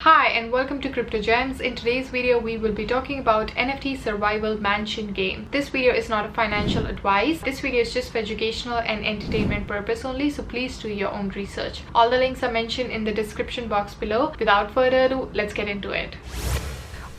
Hi and welcome to Crypto Gems. In today's video we will be talking about NFT survival mansion game. This video is not a financial advice. This video is just for educational and entertainment purpose only, so please do your own research. All the links are mentioned in the description box below. Without further ado, let's get into it.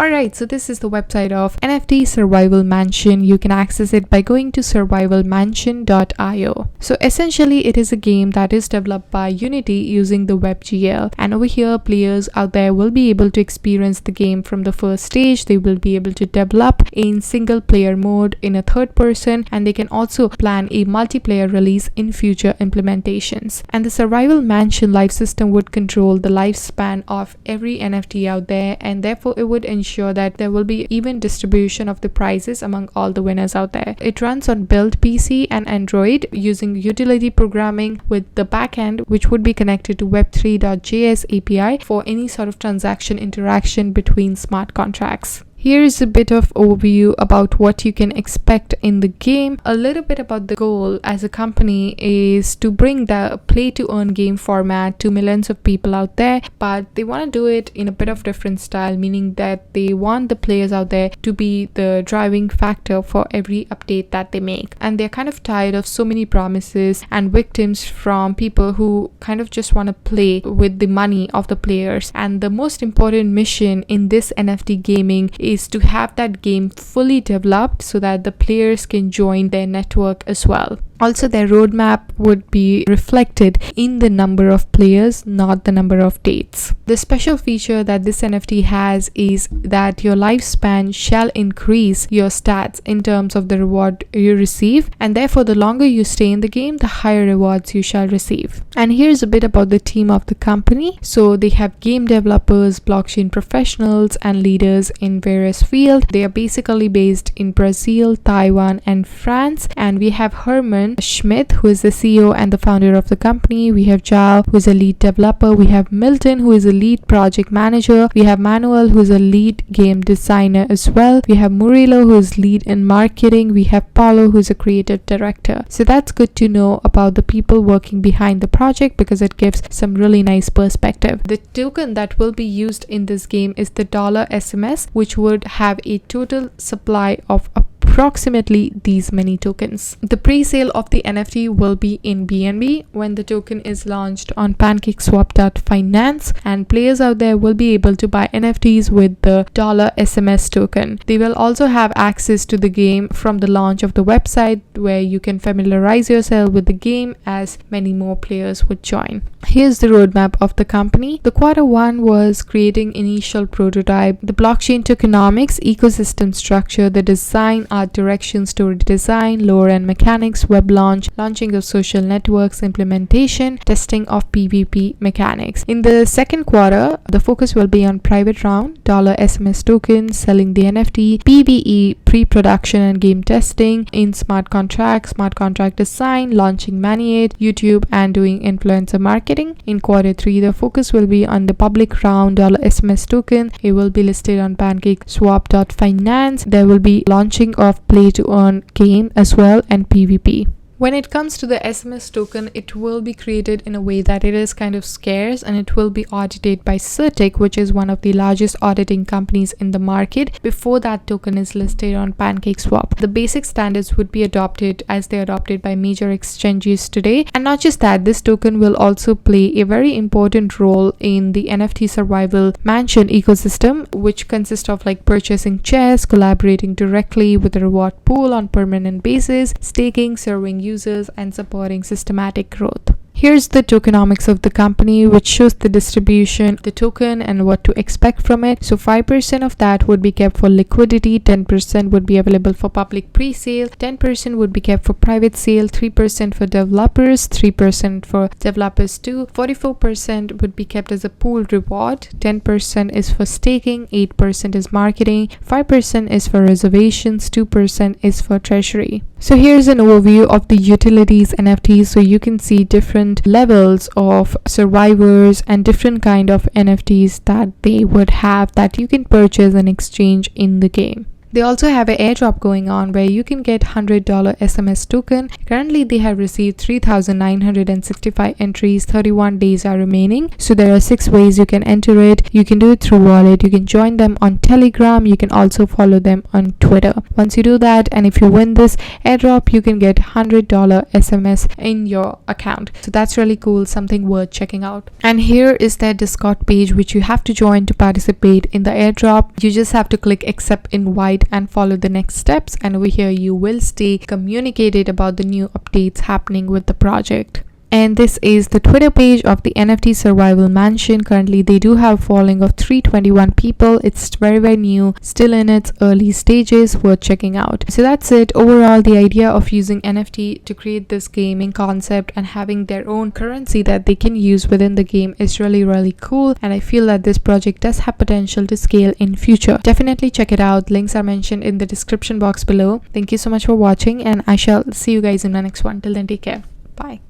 Alright, so this is the website of NFT Survival Mansion. You can access it by going to survivalmansion.io. So essentially it is a game that is developed by Unity using the WebGL, and over here players out there will be able to experience the game from the first stage. They will be able to develop in single player mode in a third person, and they can also plan a multiplayer release in future implementations. And the Survival Mansion life system would control the lifespan of every NFT out there, and therefore it would ensure that there will be even distribution of the prizes among all the winners out there. It runs on built PC and Android using utility programming with the backend, which would be connected to web3.js API for any sort of transaction interaction between smart contracts. Here is a bit of overview about what you can expect in the game. A little bit about the goal as a company is to bring the play to earn game format to millions of people out there, but they want to do it in a bit of different style, meaning that they want the players out there to be the driving factor for every update that they make. And they're kind of tired of so many promises and victims from people who kind of just want to play with the money of the players. And the most important mission in this NFT gaming is to have that game fully developed so that the players can join their network as well. Also, their roadmap would be reflected in the number of players, not the number of dates. The special feature that this NFT has is that your lifespan shall increase your stats in terms of the reward you receive, and therefore the longer you stay in the game, the higher rewards you shall receive. And here's a bit about the team of the company. So they have game developers, blockchain professionals, and leaders in various fields. They are basically based in Brazil, Taiwan, and France. And we have Herman Schmidt, who is the CEO and the founder of the company. We have Jao, who is a lead developer. We have Milton, who is a lead project manager. We have Manuel, who is a lead game designer as well. We have Murilo, who is lead in marketing. We have Paulo, who is a creative director. So that's good to know about the people working behind the project because it gives some really nice perspective. The token that will be used in this game is the $SMS, which would have a total supply of approximately these many tokens. The pre-sale of the NFT will be in BNB when the token is launched on PancakeSwap.finance, and players out there will be able to buy NFTs with the $SMS token. They will also have access to the game from the launch of the website, where you can familiarize yourself with the game as many more players would join. Here's the roadmap of the company. The quarter one was creating initial prototype, the blockchain tokenomics, ecosystem structure, the design, art direction, story design, lore and mechanics, web launch, launching of social networks, implementation, testing of PvP mechanics. In the second quarter, the focus will be on private round, $SMS token, selling the NFT, PvE, pre-production and game testing, in smart contract design, launching Maniate, YouTube, and doing influencer marketing. In quarter three, the focus will be on the public round, $SMS token. It will be listed on PancakeSwap.finance. There will be launching of play to earn game as well, and PvP. When it comes to the SMS token, it will be created in a way that it is kind of scarce, and it will be audited by Certic, which is one of the largest auditing companies in the market, before that token is listed on PancakeSwap. The basic standards would be adopted as they are adopted by major exchanges today. And not just that, this token will also play a very important role in the NFT survival mansion ecosystem, which consists of like purchasing shares, collaborating directly with the reward pool on permanent basis, staking, serving users, and supporting systematic growth. Here's the tokenomics of the company, which shows the distribution of the token and what to expect from it. So 5% of that would be kept for liquidity, 10% would be available for public pre-sale, 10% would be kept for private sale, 3% for developers, 3% for developers too, 44% would be kept as a pool reward, 10% is for staking, 8% is marketing, 5% is for reservations, 2% is for treasury. So here's an overview of the utilities NFTs, so you can see different levels of survivors and different kind of NFTs that they would have that you can purchase and exchange in the game. They also have an airdrop going on where you can get $100 SMS token. Currently they have received 3,965 entries. 31 days are remaining. So there are 6 ways you can enter it. You can do it through wallet. You can join them on Telegram. You can also follow them on Twitter. Once you do that, and if you win this airdrop, you can get $100 SMS in your account. So that's really cool, something worth checking out. And here is their Discord page, which you have to join to participate in the airdrop. You just have to click accept invite and follow the next steps, and over here you will stay communicated about the new updates happening with the project. And this is the Twitter page of the NFT Survival Mansion. Currently they do have a following of 321 people. It's very new, still in its early stages, worth checking out. So that's it. Overall, the idea of using NFT to create this gaming concept and having their own currency that they can use within the game is really cool, and I feel that this project does have potential to scale in future. Definitely check it out. Links are mentioned in the description box below. Thank you so much for watching, and I shall see you guys in the next one. Till then, take care. Bye.